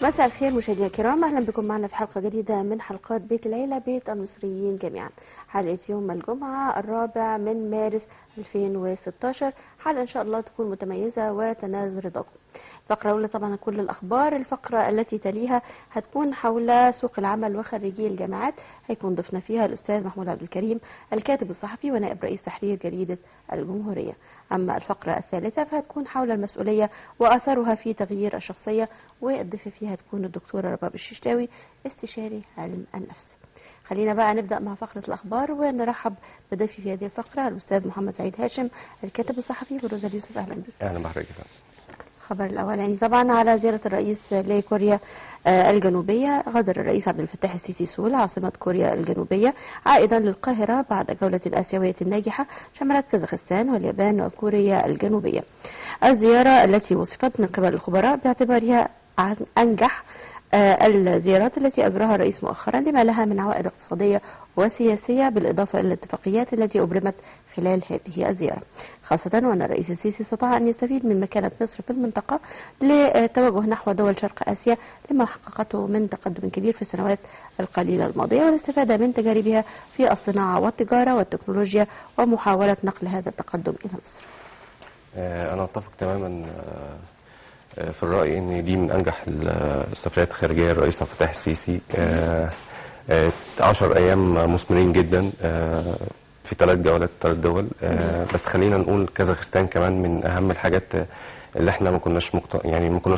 مساء الخير مشاهدينا الكرام، اهلا بكم معنا في حلقه جديده من حلقات بيت العيله بيت المصريين جميعا. حلقه يوم الجمعه 4 من مارس 2016، حلقه ان شاء الله تكون متميزه وتنال رضاكم. الفقره الاولى طبعا كل الاخبار، الفقره التي تليها هتكون حول سوق العمل وخريجي الجامعات، هيكون ضيفنا فيها الاستاذ محمود عبد الكريم الكاتب الصحفي ونائب رئيس تحرير جريده الجمهوريه. اما الفقره الثالثه فهتكون حول المسؤوليه واثرها في تغيير الشخصيه، والضيفه فيها هتكون الدكتوره رباب الششتاوي استشاري علم النفس. خلينا بقى نبدا مع فقره الاخبار ونرحب بضيفي في هذه الفقره الاستاذ محمد سعيد هاشم الكاتب الصحفي وروزا اليوسف. اهلا بك. اهلا بحضرتك. الخبر الاولاني طبعا على زياره الرئيس لكوريا الجنوبيه. غادر الرئيس عبد الفتاح السيسي سول عاصمه كوريا الجنوبيه عائدا للقاهره بعد جوله اسيويه ناجحه شملت كازاخستان واليابان وكوريا الجنوبيه. الزياره التي وصفت من قبل الخبراء باعتبارها انجح الزيارات التي أجراها الرئيس مؤخرا لما لها من عوائد اقتصادية وسياسية، بالإضافة إلى الاتفاقيات التي أبرمت خلال هذه الزيارة، خاصة وأن الرئيس السيسي استطاع أن يستفيد من مكانة مصر في المنطقة للتوجه نحو دول شرق آسيا لما حققته من تقدم كبير في السنوات القليلة الماضية، والاستفادة من تجاربها في الصناعة والتجارة والتكنولوجيا ومحاولة نقل هذا التقدم إلى مصر. أنا أتفق تماما في الرأي أن دي من أنجح السفريات الخارجية الرئيس عبد الفتاح السيسي. 10 أيام مثمرين جدا في 3 جولات 3 دول. بس خلينا نقول كازاخستان كمان من أهم الحاجات اللي احنا ما كناش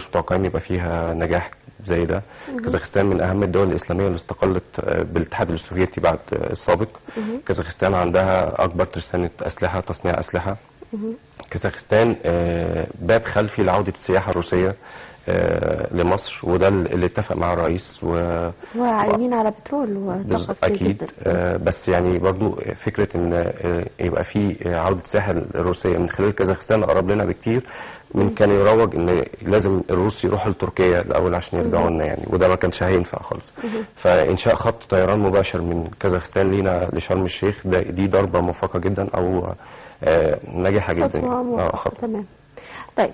متوقعين يبقى فيها نجاح زي ده. كازاخستان من أهم الدول الإسلامية اللي استقلت بالاتحاد السوفيتي بعد السابق. كازاخستان عندها أكبر ترسانة أسلحة، تصنيع أسلحة. كازاخستان باب خلفي لعودة السياحة الروسية لمصر، وده اللي اتفق مع الرئيس وعايمين على بترول وطاقة كتير أكيد جدا. بس يعني برضو فكرة ان يبقى في عودة السياحة الروسية من خلال كازاخستان أقرب لنا بكتير من كان يروج ان لازم الروس يروحوا لتركيا الأول عشان يرجعوا لنا يعني، وده ما كانش هينفع خالص. فإنشاء خط طيران مباشر من كازاخستان لينا لشرم الشيخ دي ضربة موفقة جدا أو ناجحة جدا. تمام. طيب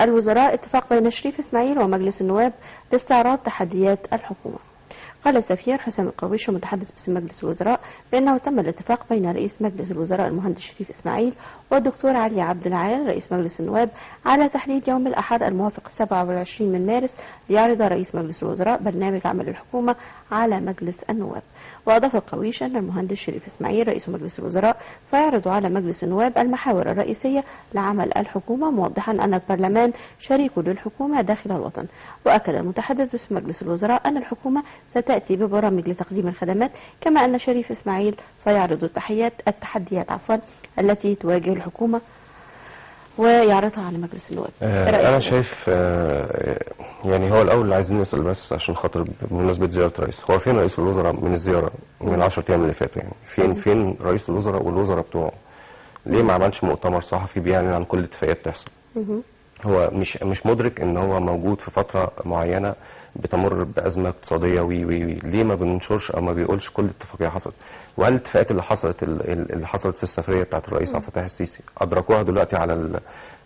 الوزراء اتفاق بين شريف اسماعيل ومجلس النواب لاستعراض تحديات الحكومة. قال السفير حسام القويش المتحدث باسم مجلس الوزراء بأنه تم الاتفاق بين رئيس مجلس الوزراء المهندس شريف اسماعيل والدكتور علي عبد العال رئيس مجلس النواب على تحديد يوم الأحد الموافق 27 من مارس ليعرض رئيس مجلس الوزراء برنامج عمل الحكومة على مجلس النواب. وأضاف القويش أن المهندس شريف اسماعيل رئيس مجلس الوزراء سيعرض على مجلس النواب المحاور الرئيسية لعمل الحكومة، موضحا أن البرلمان شريك للحكومة داخل الوطن. وأكد المتحدث باسم مجلس الوزراء أن الحكومة تأتي ببرامج لتقديم الخدمات، كما أن شريف إسماعيل سيعرض التحديات التي تواجه الحكومة ويعرضها على مجلس النواب. أنا شايف يعني هو الأول اللي عايزين نسأل بس عشان خاطر بمناسبة زيارة الرئيس، هو فين رئيس الوزراء من الزيارة من 10 أيام اللي فاتوا يعني؟ فين رئيس الوزراء والوزراء بتوعه؟ ليه ما عملش مؤتمر صحفي بيعلن عن كل الاتفاقيات تحصل؟ هو مش مدرك ان هو موجود في فتره معينه بتمر بازمه اقتصاديه ليه ما بننشرش او ما بيقولش كل اتفاقيه حصلت؟ وهل الاتفاقات اللي حصلت في السفريه بتاعت الرئيس عبد الفتاح السيسي ادركوها دلوقتي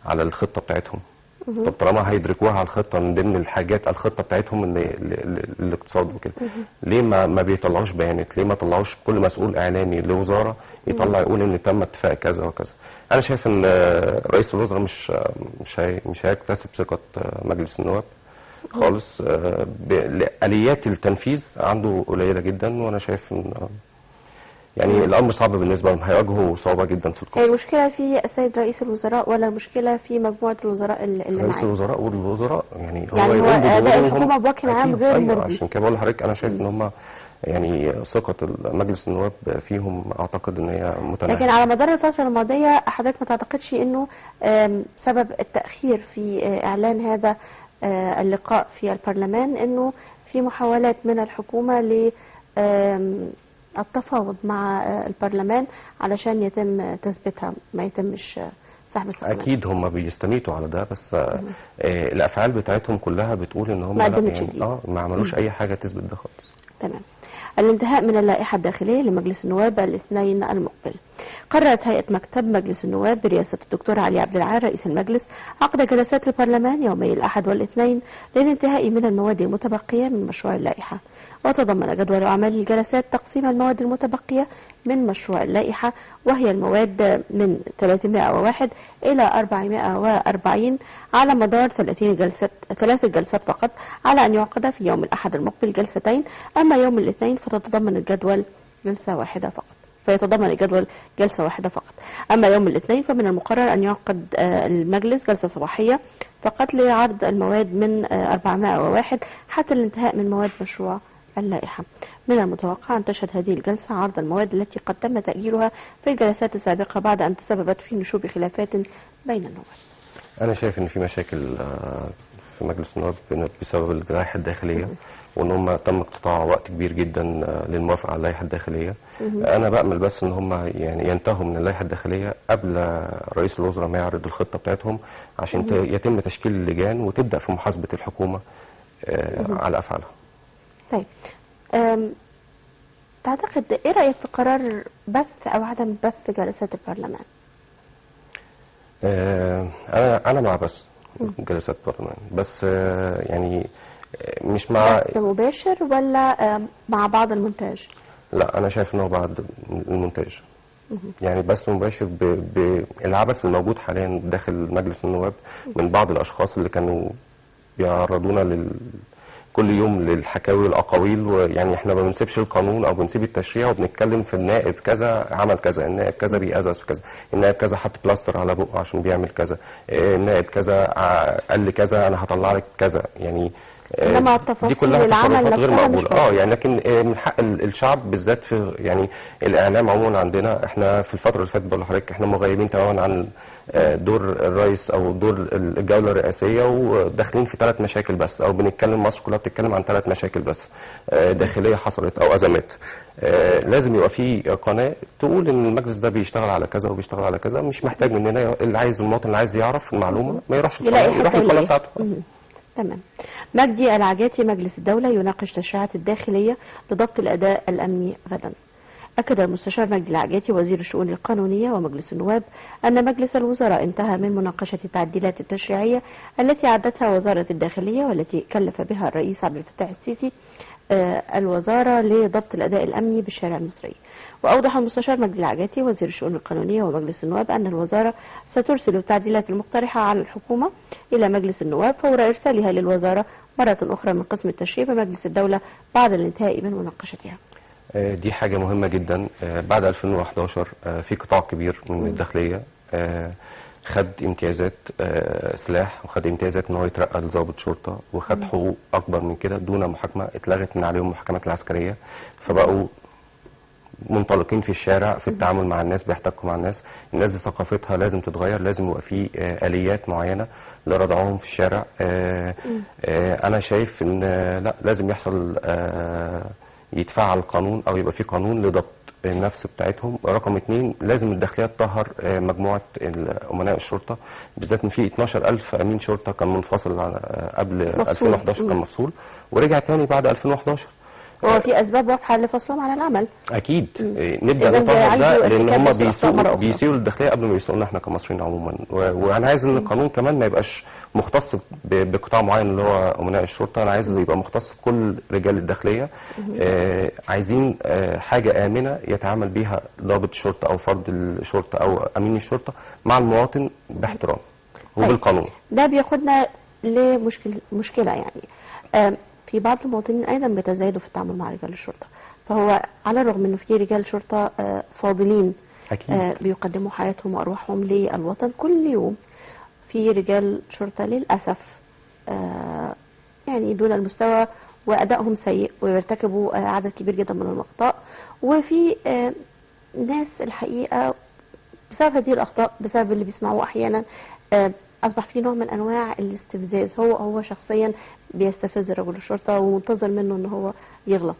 على الخطه بتاعتهم؟ طب طالما هيدركوها على الخطه من ضمن الحاجات الخطه بتاعتهم الاقتصاد وكده، ليه ما بيطلعوش بيانات؟ ليه ما طلعوش كل مسؤول اعلامي لوزاره يطلع يقول ان تم اتفاق كذا وكذا؟ انا شايف ان رئيس الوزراء مش هيكتسب ثقه مجلس النواب خالص. اليات التنفيذ عنده قليله جدا، وانا شايف ان يعني الامر صعب بالنسبه لهم، هيواجهوا صعوبه جدا في القصه. المشكله في السيد رئيس الوزراء ولا المشكله في مجموعه الوزراء اللي معاه؟ رئيس الوزراء والوزراء يعني هو اداء الحكومه بوجه عام غير مرضي. عشان كده بقول لحضرتك انا شايف ان هم يعني ثقه مجلس النواب فيهم اعتقد ان هي متناهيه. لكن على مدار الفتره الماضيه حضرتك ما تعتقدش انه سبب التاخير في اعلان هذا اللقاء في البرلمان انه في محاولات من الحكومه ل التفاوض مع البرلمان علشان يتم تثبيتها، ما يتمش سحب الثقة؟ اكيد هم بيستميتوا على ده، بس الافعال بتاعتهم كلها بتقول ان هم ما عملوش اي حاجه تثبت ده خالص. تمام. الانتهاء من اللائحة الداخلية لمجلس النواب الاثنين المقبل. قررت هيئة مكتب مجلس النواب برئاسة الدكتور علي عبد العال رئيس المجلس عقد جلسات البرلمان يومي الأحد والاثنين للانتهاء من المواد المتبقية من مشروع اللائحة. وتضمن جدول أعمال الجلسات تقسيم المواد المتبقية من مشروع اللائحة، وهي المواد من 301 إلى 440 على مدار 3 جلسات فقط، على أن يعقد في يوم الأحد المقبل جلستين. أما يوم الاثنين فيتضمن الجدول جلسة واحدة فقط. أما يوم الاثنين فمن المقرر أن يعقد المجلس جلسة صباحية فقط لعرض المواد من 401 حتى الانتهاء من مواد مشروع اللائحة. من المتوقع أن تشهد هذه الجلسة عرض المواد التي قد تم تأجيلها في الجلسات السابقة بعد أن تسببت في نشوب خلافات بين النواب. أنا شايف إن في مشاكل في مجلس النواب بسبب اللائحة الداخلية، وإن هم تم اقتطاع وقت كبير جدا للموافقة على اللائحة الداخلية. أنا بأمل بس إن هم يعني ينتهوا من اللائحة الداخلية قبل رئيس الوزراء ما يعرض الخطة بتاعتهم، عشان يتم تشكيل اللجان وتبدأ في محاسبة الحكومة على أفعالها. طيب، تعتقد إيه رأيك في قرار بث أو عدم بث جلسات البرلمان؟ أنا مع بس جلسات البرلمان، بس يعني مش مع بث مباشر ولا مع بعض المونتاج؟ لا، أنا شايف إنه بعد المونتاج. يعني بث مباشر بالعبث الموجود حاليا داخل مجلس النواب من بعض الأشخاص اللي كانوا بيعرضونا كل يوم للحكاوي والأقاويل، ويعني احنا ما بنسيبش القانون او بنسيب التشريع وبنتكلم في النائب كذا عمل كذا، النائب كذا بيأذى في كذا، النائب كذا حط بلاستر على بقه عشان بيعمل كذا، النائب كذا قال لي كذا انا هطلع لك كذا. يعني انما دي كلها العمل تصرفات غير نفسها مقبوله. يعني لكن من حق الشعب بالذات في يعني الاعلام عموما عندنا احنا في الفتره اللي فاتت، بقول لحضرتك احنا مغيبين تماما عن دور الرئيس او دور الجوله الرئاسيه، وداخلين في 3 مشاكل بس، او بنتكلم مصر كلها بتتكلم عن 3 مشاكل بس داخليه حصلت او ازمات. لازم يبقى في قناه تقول ان المجلس ده بيشتغل على كذا وبيشتغل على كذا، مش محتاج مننا. اللي عايز المواطن اللي عايز يعرف المعلومه ما يروحش القناه، يروح القناه بتاعته. تمام. مجدي العجاتي مجلس الدولة يناقش تشريعات الداخلية لضبط الأداء الأمني غدا. أكد المستشار مجدي العجاتي وزير الشؤون القانونية ومجلس النواب أن مجلس الوزراء انتهى من مناقشة التعديلات التشريعية التي أعدتها وزارة الداخلية والتي كلف بها الرئيس عبد الفتاح السيسي الوزارة لضبط الأداء الأمني بالشارع المصري. وأوضح المستشار مجدي العجاتي وزير الشؤون القانونية ومجلس النواب أن الوزارة سترسل التعديلات المقترحة على الحكومة إلى مجلس النواب فور إرسالها للوزارة مرة أخرى من قسم التشريع بمجلس الدولة بعد الانتهاء من مناقشتها. دي حاجة مهمة جدا. بعد 2011 في قطاع كبير من الداخلية خد امتيازات سلاح، وخد امتيازات ان هو يترقى لضابط شرطة، وخد حقوق اكبر من كده دون محاكمة. اتلغت من عليهم المحاكمات العسكرية، فبقوا منطلقين في الشارع في التعامل مع الناس، بيحتكوا مع الناس. الناس دي ثقافتها لازم تتغير، لازم يبقى في آليات معينة لردعهم في الشارع. انا شايف ان لا، لازم يحصل يتفعل قانون او يبقى في قانون لضبط النفس بتاعتهم. رقم 2، لازم الداخليه تطهر مجموعه امناء الشرطه، بالذات ان في 12,000 امين شرطه كان منفصل قبل 2011 كان مفصول ورجع تاني بعد 2011. هو في اسباب واضحه لفصلهم عن العمل. اكيد. نبدا نطبق ده لان هم بيسيئوا للداخليه قبل ما يسيئوا لنا احنا كمصريين عموما. وانا عايز ان القانون كمان ما يبقاش مختص بقطاع معين اللي هو امناء الشرطه، انا عايز يبقى مختص بكل رجال الداخليه. عايزين حاجه امنه يتعامل بيها ضابط الشرطه او فرد الشرطه او امين الشرطه مع المواطن باحترام وبالقانون. ده بياخدنا لمشكله يعني في بعض المواطنين ايضا بيتزايدوا في التعامل مع رجال الشرطه، فهو على الرغم انه في رجال شرطه فاضلين أكيد بيقدموا حياتهم وارواحهم للوطن كل يوم، في رجال شرطه للاسف يعني دون المستوى وادائهم سيء ويرتكبوا عدد كبير جدا من الاخطاء، وفي ناس الحقيقه بسبب هذه الاخطاء، بسبب اللي بيسمعوه احيانا أصبح في نوع من أنواع الاستفزاز. هو شخصيا بيستفز رجل الشرطة ومنتظر منه أنه هو يغلط.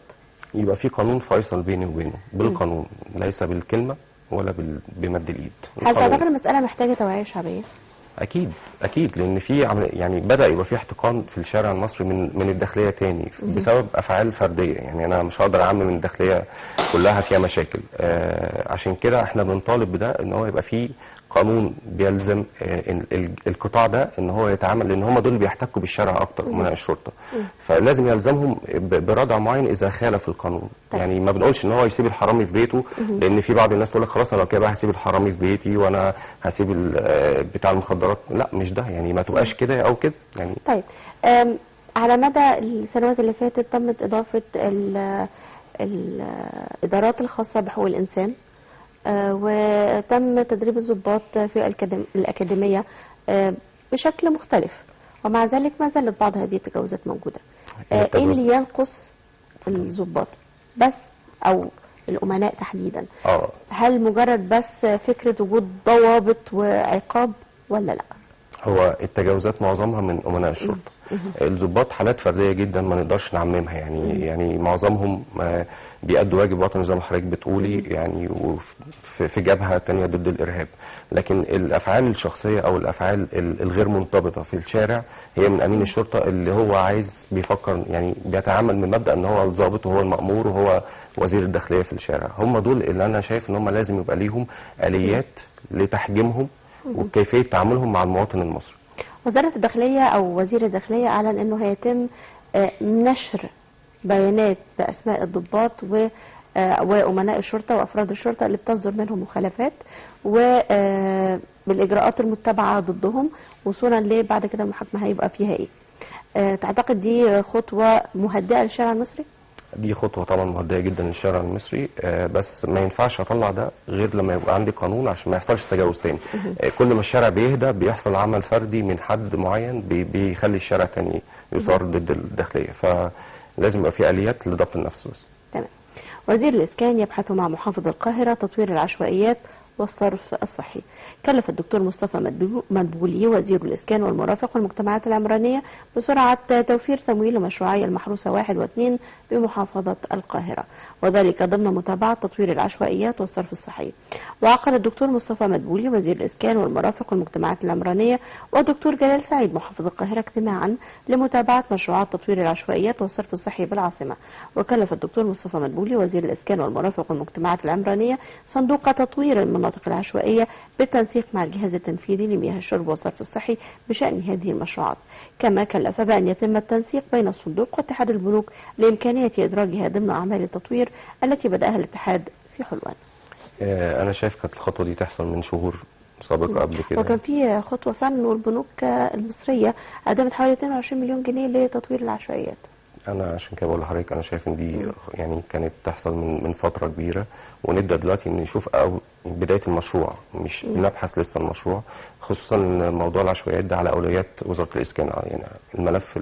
يبقى في قانون فيصل بيني وبينه بالقانون، ليس بالكلمة ولا بمد الإيد. هل تعتقد المسألة محتاجة توعية شعبية؟ اكيد اكيد، لان في يعني بدا يبقى في احتقان في الشارع المصري من الداخليه تاني بسبب افعال فرديه. يعني انا مش هقدر اعمم من الداخليه كلها فيها مشاكل. عشان كده احنا بنطالب بده، ان هو يبقى في قانون بيلزم القطاع ده ان هو يتعامل، لان هم دول اللي بيحتكوا بالشارع اكتر من الشرطه. فلازم يلزمهم بردع معين اذا خالف القانون. يعني ما بنقولش ان هو يسيب الحرامي في بيته، لان في بعض الناس تقول لك خلاص انا لو كده بقى هسيب الحرامي في بيتي وانا هسيب بتاع المخدرات. لا، مش ده، يعني ما تبقاش كده او كده يعني. طيب، على مدى السنوات اللي فاتت تمت اضافه الادارات الخاصه بحقوق الانسان، وتم تدريب الضباط في الأكاديمية بشكل مختلف، ومع ذلك ما زالت بعض هذه التجاوزات موجودة. ايه اللي ينقص الضباط بس او الأمناء تحديدا؟ هل مجرد بس فكرة وجود ضوابط وعقاب ولا لا؟ هو التجاوزات معظمها من أمناء الشرطة. الضباط حالات فرديه جدا ما نقدرش نعممها، يعني معظمهم بيأدوا واجب وطني زي ما حضرتك بتقولي، يعني في جبهه ثانيه ضد الارهاب. لكن الافعال الشخصيه او الافعال الغير منضبطه في الشارع هي من امين الشرطه، اللي هو عايز بيفكر، يعني بيتعامل من مبدا ان هو الضابط وهو المأمور وهو وزير الداخليه في الشارع. هم دول اللي انا شايف ان هم لازم يبقى ليهم اليات لتحجيمهم وكيفيه تعاملهم مع المواطن المصري. وزارة الداخلية أو وزير الداخلية أعلن أنه هيتم نشر بيانات بأسماء الضباط وأمناء الشرطة وأفراد الشرطة اللي بتصدر منهم مخالفات، وبالإجراءات المتبعة ضدهم وصولا لبعد كده المحاكمة هيبقى فيها إيه. تعتقد دي خطوة مهدئة للشارع المصري؟ دي خطوة طبعا مهدئة جدا للشارع المصري، بس ما ينفعش اطلع ده غير لما يبقى عندي قانون عشان ما يحصلش تجاوز تاني. كل ما الشارع بيهدى بيحصل عمل فردي من حد معين بيخلي الشارع تاني يثار ضد الداخلية، فلازم يبقى في آليات لضبط النفس بس. تمام. وزير الإسكان يبحث مع محافظ القاهرة تطوير العشوائيات والصرف الصحي. كلف الدكتور مصطفى مدبولي وزير الإسكان والمرافق والمجتمعات العمرانية بسرعة توفير تمويل لمشروعي المحروسة 1 و2 بمحافظة القاهرة، وذلك ضمن متابعة تطوير العشوائيات والصرف الصحي. وعقد الدكتور مصطفى مدبولي وزير الإسكان والمرافق والمجتمعات العمرانية والدكتور جلال سعيد محافظ القاهرة اجتماعا لمتابعة مشروعات تطوير العشوائيات والصرف الصحي بالعاصمة. وكلف الدكتور مصطفى مدبولي وزير الإسكان والمرافق والمجتمعات العمرانية صندوق تطوير المناطق العشوائية بالتنسيق مع الجهاز التنفيذي لمياه الشرب والصرف الصحي بشأن هذه المشروعات. كما كلف بأن يتم التنسيق بين الصندوق واتحاد البنوك لإمكانية إدراجها ضمن أعمال التطوير التي بدأها الاتحاد في حلوان. أنا شايف كانت الخطوة دي تحصل من شهور سابقة قبل كده، وكان في خطوة فعلا، والبنوك المصرية قدمت حوالي 22 مليون جنيه لتطوير العشوائيات. انا عشان كده بقول لحضرتك انا شايف ان دي يعني كانت تحصل من فتره كبيره، ونبدا دلوقتي نشوف او بدايه المشروع، مش بنبحث لسه المشروع، خصوصا ان موضوع العشوائيات ده على اولويات وزاره الاسكان. يعني الملف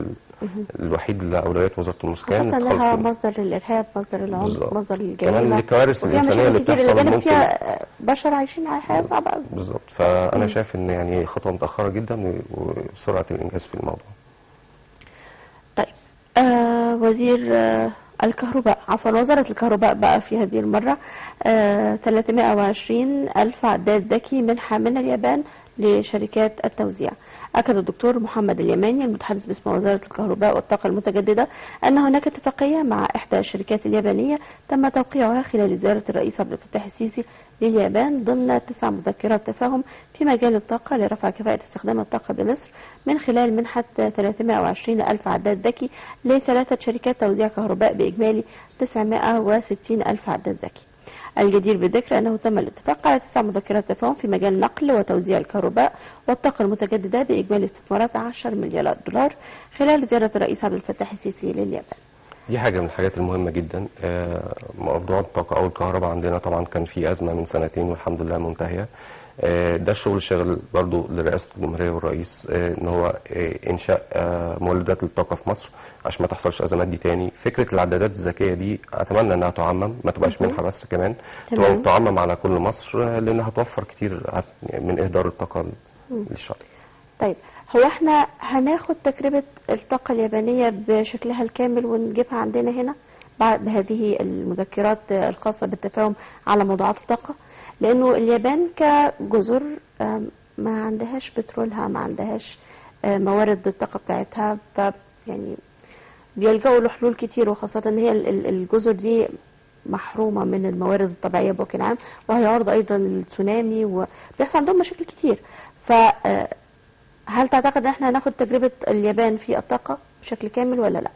الوحيد لاولويات وزاره الاسكان خاصه انها مصدر للارهاب، مصدر للعنف، مصدر للجريمه، كمان الكوارث الانسانيه اللي بتحصل ممكن فيها بشر عايشين حياه صعبه قوي. بالظبط. فانا شايف ان يعني خطوه متاخره جدا وسرعه الانجاز في الموضوع. طيب، وزير الكهرباء، وزارة الكهرباء بقى في هذه المرة 320 ألف عداد ذكي منحة من اليابان لشركات التوزيع. أكد الدكتور محمد اليماني المتحدث باسم وزارة الكهرباء والطاقة المتجددة أن هناك اتفاقية مع إحدى الشركات اليابانية تم توقيعها خلال زيارة الرئيس عبد الفتاح السيسي لليابان ضمن 9 مذكرات تفاهم في مجال الطاقة لرفع كفاءة استخدام الطاقة بمصر من خلال منحة 320 ألف عداد ذكي ل3 شركات توزيع كهرباء بإجمالي 960 ألف عداد ذكي. الجدير بالذكر أنه تم الاتفاق على 9 مذكرات تفاهم في مجال نقل وتوزيع الكهرباء والطاقة المتجددة بإجمالي استثمارات 10 مليار دولار خلال زيارة الرئيس عبد الفتاح السيسي لليابان. دي حاجة من الحاجات المهمة جدا. موضوع الطاقة أو الكهرباء عندنا طبعا كان في أزمة من سنتين والحمد لله منتهية. ده الشغل شغل برضو لرئاسة الجمهورية والرئيس، ان هو انشاء مولدات للطاقة في مصر عشان ما تحصلش ازمات دي تاني. فكرة العدادات الذكية دي اتمنى انها تعمم، ما تبقاش منحة بس، كمان تعمم على كل مصر، لانها هتوفر كتير من اهدار الطاقة للشعب. طيب، هو احنا هناخد تجربة الطاقة اليابانية بشكلها الكامل ونجيبها عندنا هنا بعد هذه المذكرات الخاصة بالتفاهم على موضوعات الطاقة؟ لأنه اليابان كجزر ما عندهاش بترولها، ما عندهاش موارد الطاقة بتاعتها، ف يعني بيلجأوا لحلول كتير، وخاصة ان هي الجزر دي محرومة من الموارد الطبيعية بوجه عام، وهي عرضة ايضا للتسونامي، وبيحصل عندهم مشاكل كتير. فهل تعتقد ان احنا هناخد تجربة اليابان في الطاقة بشكل كامل ولا لا؟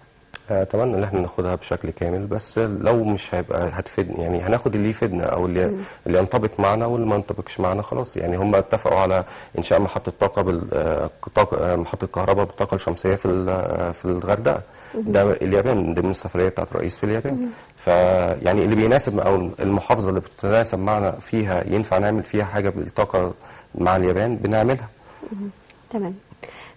اتمنى ان احنا ناخدها بشكل كامل، بس لو مش هيبقى هتفيدنا يعني هناخد اللي يفيدنا او اللي ينطبق معنا، واللي ما ينطبقش معنا خلاص. يعني هم اتفقوا على انشاء محطه طاقه محطه كهرباء بالطاقه الشمسيه في الغردقه. ده اليابان ضمن السفريه بتاعت الرئيس في اليابان. فيعني اللي بيناسب او المحافظه اللي بتتناسب معنا فيها ينفع نعمل فيها حاجه بالطاقه مع اليابان بنعملها. تمام.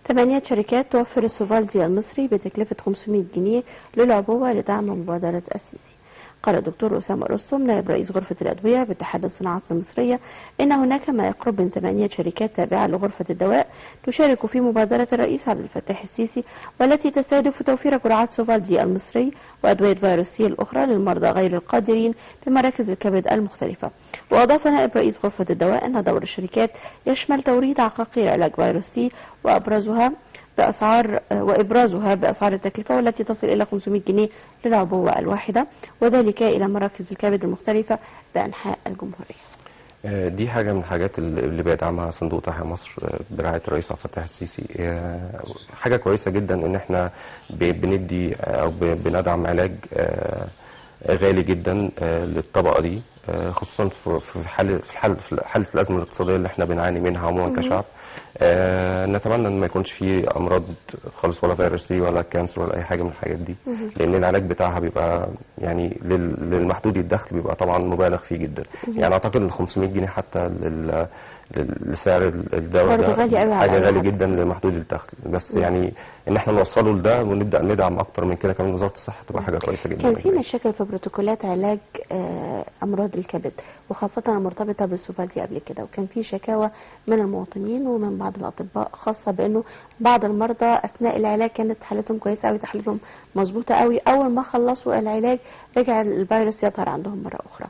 8 شركات توفر السوفالدي المصري بتكلفة 500 جنيه للعبوة لدعم مبادرة السيسي. قال الدكتور أسامة رستم نائب رئيس غرفة الأدوية باتحاد الصناعات المصرية إن هناك ما يقرب من 8 شركات تابعة لغرفة الدواء تشارك في مبادرة الرئيس عبد الفتاح السيسي، والتي تستهدف توفير جرعات سوفالدي المصري وأدوية فيروس سي الأخرى للمرضى غير القادرين في مراكز الكبد المختلفة. وأضاف نائب رئيس غرفة الدواء أن دور الشركات يشمل توريد عقاقير علاج فيروس سي وإبرازها بأسعار التكلفة، والتي تصل إلى 500 جنيه للعبوة الواحدة، وذلك إلى مراكز الكبد المختلفة بأنحاء الجمهورية. دي حاجة من الحاجات اللي بيدعمها صندوق تحيا مصر برعاية الرئيس عبد الفتاح السيسي. حاجة كويسة جدا ان احنا بندي او بندعم علاج غالي جدا للطبقة دي، خصوصا في حالة الأزمة الاقتصادية اللي احنا بنعاني منها عموما كشعب. نتمنى ان ما يكونش فيه امراض خالص، ولا فيروس سي ولا كانسر ولا اي حاجه من الحاجات دي، لان العلاج بتاعها بيبقى يعني للمحدود الدخل بيبقى طبعا مبالغ فيه جدا. يعني اعتقد ان 500 جنيه حتى لسعر الدواء ده حاجه غالي جدا لمحدود الدخل، بس يعني ان احنا نوصله لده ونبدا ندعم اكتر من كده كمان وزاره الصحه تبقى حاجه كويسه جدا. كان في مشاكل في بروتوكولات علاج امراض الكبد، وخاصه المرتبطه بالسوفالدي قبل كده، وكان في شكاوى من المواطنين ومن بعض الاطباء خاصه بانه بعض المرضى اثناء العلاج كانت حالتهم كويسه قوي، تحاليلهم مظبوطه قوي، اول ما خلصوا العلاج رجع الفيروس يظهر عندهم مره اخرى.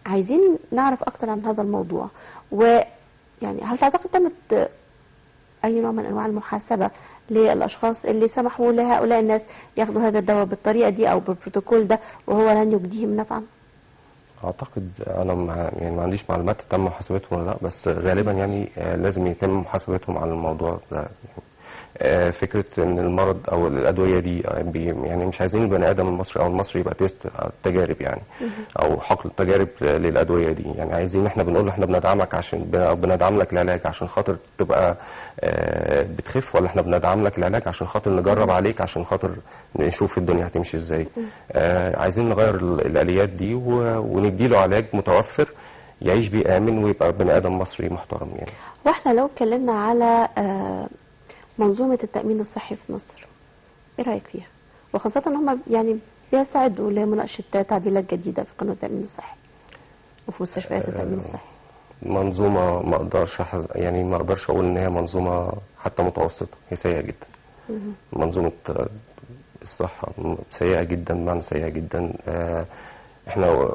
عايزين نعرف اكتر عن هذا الموضوع، ويعني هل تعتقد تمت اي نوع من انواع المحاسبه للاشخاص اللي سمحوا لهؤلاء الناس ياخذوا هذا الدواء بالطريقه دي او بالبروتوكول ده وهو لن يجديهم نفعا؟ اعتقد انا ما عنديش معلومات تم محاسبتهم ولا لا، بس غالبا يعني لازم يتم محاسبتهم على الموضوع ده. فكرة ان المرض او الادوية دي يعني مش عايزين البني ادم المصري او المصري يبقى تيست تجارب يعني، او حقل تجارب للادوية دي. يعني عايزين احنا بنقول له احنا بندعمك عشان او بندعم لك العلاج عشان خاطر تبقى بتخف، ولا احنا بندعم لك العلاج عشان خاطر نجرب عليك عشان خاطر نشوف الدنيا هتمشي ازاي. عايزين نغير الاليات دي ونديله علاج متوفر يعيش بيه امن ويبقى بني ادم مصري محترم يعني. واحنا لو اتكلمنا على منظومة التأمين الصحي في مصر، ايه رأيك فيها؟ وخاصة ان هم يعني بيستعدوا لمناقشة تعديلات جديدة في قانون التأمين الصحي وفي مستشفيات التأمين الصحي. منظومة ما اقدرش اقول ان هي منظومة حتى متوسطة، هي سيئة جدا. منظومة الصحة سيئة جدا، بمعنى سيئة جدا. احنا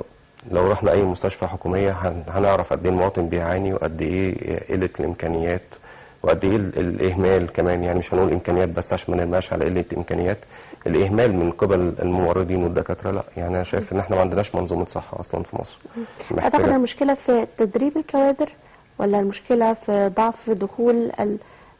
لو رحنا اي مستشفى حكومية هنعرف قد ايه المواطن بيعاني، وقد ايه قلة الامكانيات، وقد ايه الاهمال كمان. يعني مش هنقول امكانيات بس عشان ما نرماش على قله امكانيات، الاهمال من قبل الممرضين والدكاتره. لا يعني انا شايف ان احنا ما عندناش منظومه صحه اصلا في مصر. اعتقد المشكله في تدريب الكوادر، ولا المشكله في ضعف دخول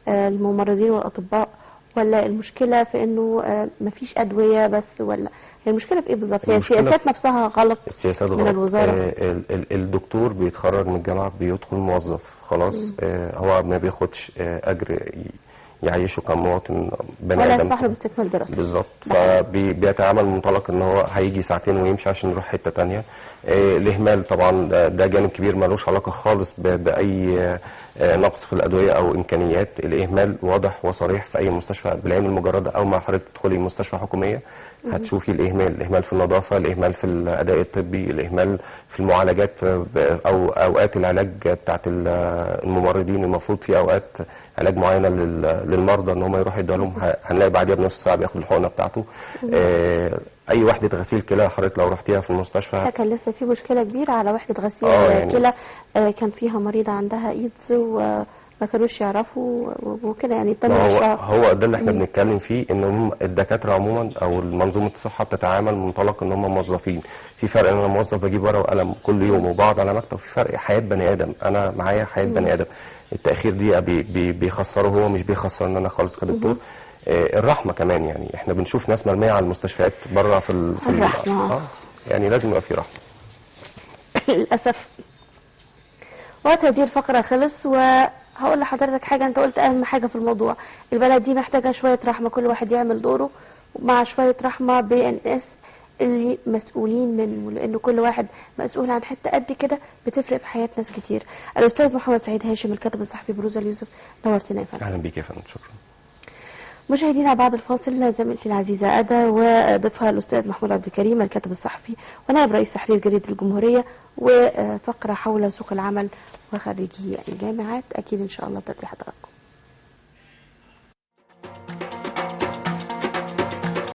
الممرضين والاطباء، ولا المشكله في انه مفيش ادويه بس، ولا هي المشكله في ايه بالظبط؟ هي السياسات نفسها غلط، السياسات من غلط. الوزاره. الدكتور بيتخرج من الجامعه بيدخل موظف خلاص، هو ما بياخدش اجر يعيشه كمواطن بني ادم، ولا يسمح له باستكمال دراسته بالظبط. فبيتعامل منطلق ان هو هيجي ساعتين ويمشي عشان يروح حته ثانيه. الاهمال طبعا ده جانب كبير ملوش علاقه خالص باي نقص في الادويه او امكانيات. الاهمال واضح وصريح في اي مستشفى بالعين المجرده. اول ما حضرتك تدخلي مستشفى حكوميه هتشوفي الاهمال في النظافه، الاهمال في الاداء الطبي، الاهمال في المعالجات او اوقات العلاج بتاعت الممرضين. المفروض في اوقات علاج معينه للمرضى ان هم يروحوا يدوا لهم، هنلاقي بعديها بنص ساعه بياخد الحقنه بتاعته. اي وحده غسيل كلى حضرتك لو رحتيها في المستشفى. كان لسه في مشكله كبيره على وحده غسيل يعني كلى، كان فيها مريضه عندها ايدز وما كانوش يعرفوا وكده، يعني تم هو ده اللي احنا بنتكلم فيه، ان هم الدكاتره عموما او منظومه الصحه بتتعامل منطلق ان هم موظفين. في فرق ان انا موظف بجيب ورقه وقلم كل يوم وبقعد على مكتب، في فرق حياه بني ادم، انا معايا حياه بني ادم. التاخير دي بيخسره، هو مش بيخسر ان انا خالص كدكتور. الرحمه كمان، يعني احنا بنشوف ناس مرميه على المستشفيات بره في الرحمه. يعني لازم يبقى في رحمه. للاسف وقت هذه الفقره خلص، وهقول لحضرتك حاجه، انت قلت اهم حاجه في الموضوع. البلد دي محتاجه شويه رحمه، كل واحد يعمل دوره مع شويه رحمه بالناس اللي مسؤولين منه، لانه كل واحد مسؤول عن حته قد كده بتفرق في حياه ناس كتير. الاستاذ محمد سعيد هاشم الكاتب الصحفي بروزة اليوسف، نورتنا يا فندم. اهلا بيك يا فندم، شكرا. مشاهدينا بعد الفاصل زميلتي العزيزه أدا وضيفها الاستاذ محمود عبد الكريم الكاتب الصحفي ونائب رئيس تحرير جريده الجمهوريه، وفقره حول سوق العمل وخريجي الجامعات، اكيد ان شاء الله ترضي حضراتكم.